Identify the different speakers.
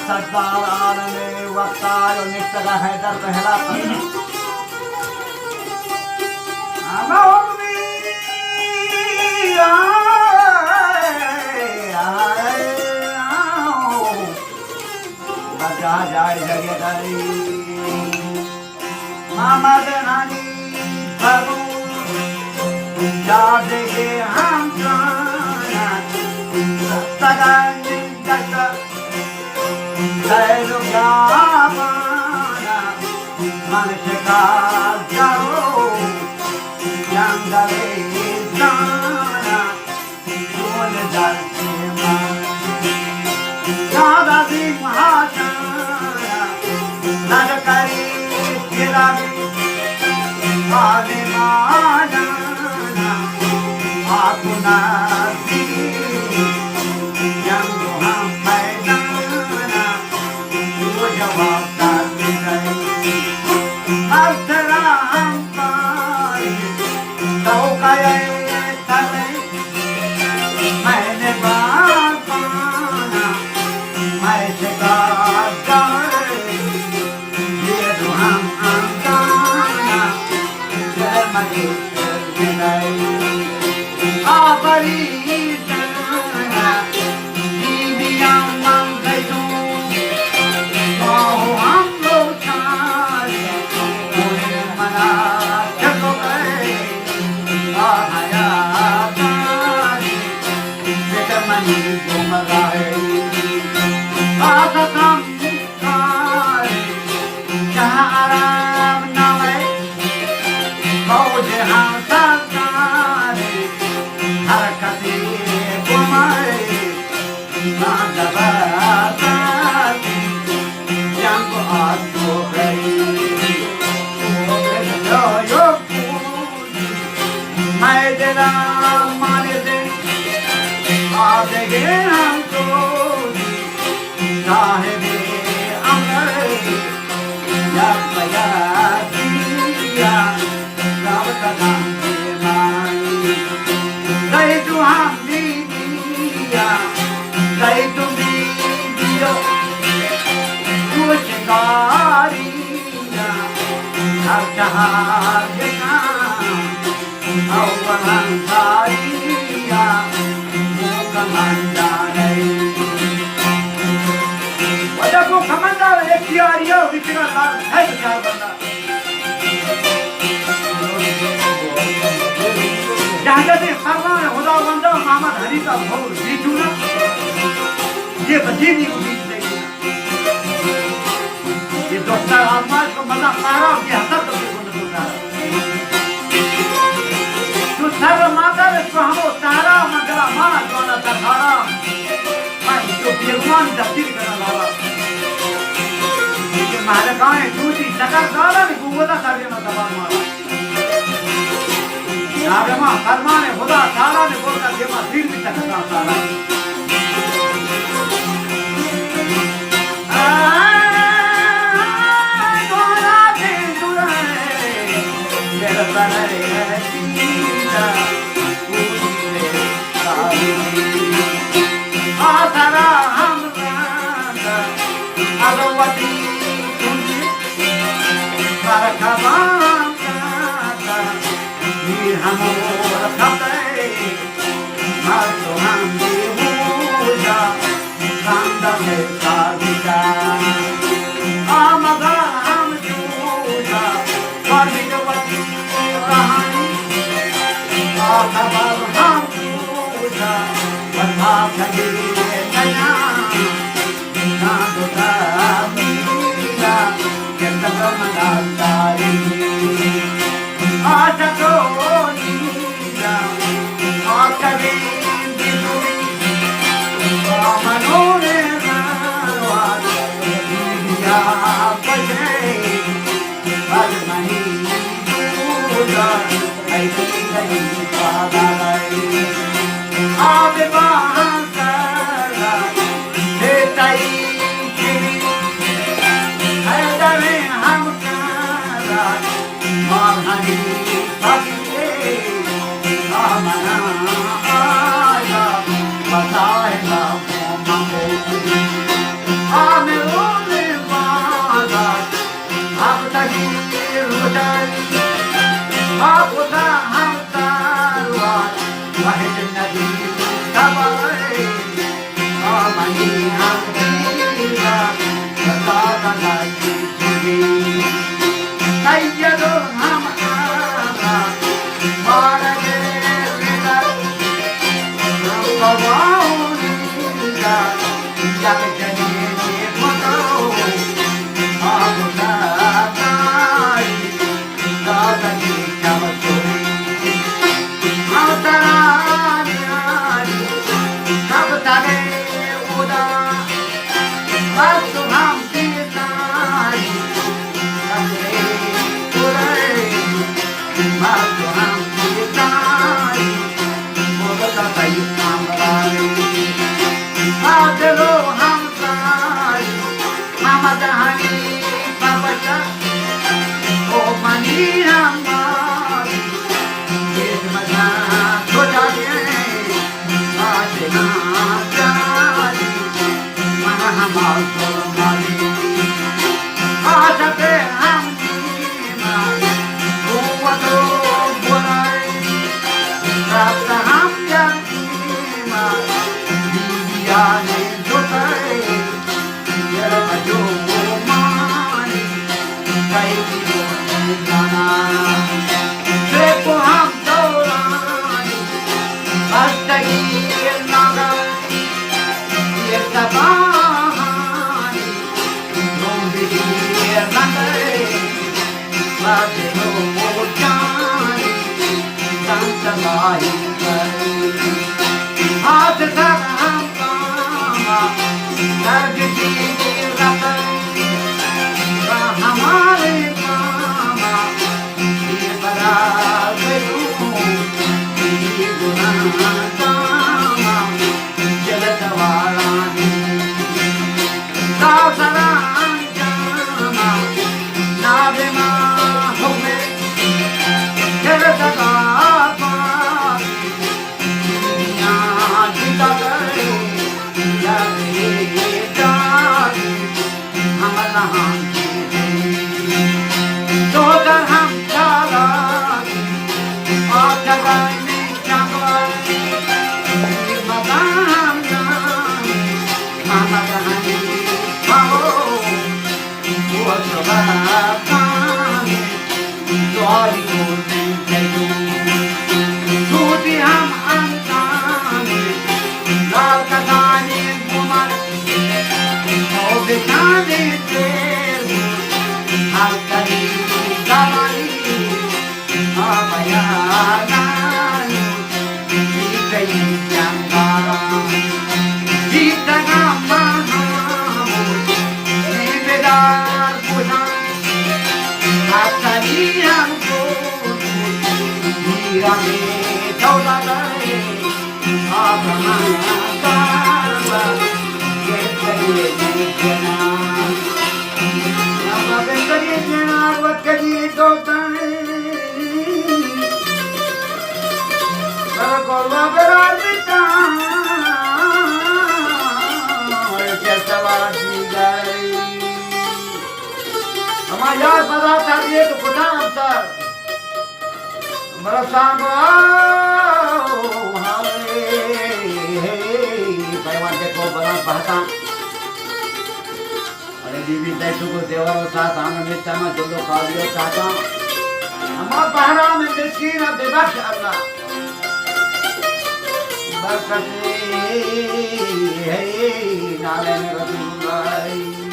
Speaker 1: सरदार ने वक्ता और निश्चय हैदर पहला बजा जाए जगदारी मामद नानी प्रभु जादे के हम सदा मनुष्य का जाओ जंगले जाना बोल जाते दादा सिंह महाचारा नरकरी गिरा आने माना आपुना ये बजीनी को बीच देगी ये डॉक्टर आमाज को मजा सारा की हसर तो भी बोल सकता है जो सारा माता है तो हमो सारा मगरा माँ जो ना तरहारा मैं जो बिरमान दफ्तर करना लावा ये हमारे गाँव में दूसरी नगर गाला ने गुवदा सारे ना दबा मारा यार माँ फरमाने खुदा सारा ने बोलता ये माँ दिल भी तकता सारा Amen. यार बता चाहिए तो कुछ अवसर बड़ा सांगो पैमान के को बड़ा पहता अरे बीबी दैसु को देवरो साथ आनंद नित्यामा जोड़ो कालियो चाहता हमारा पहरा में मिस्कीन बेबस अल्लाह बरकत है नाले में रसूलुल्लाह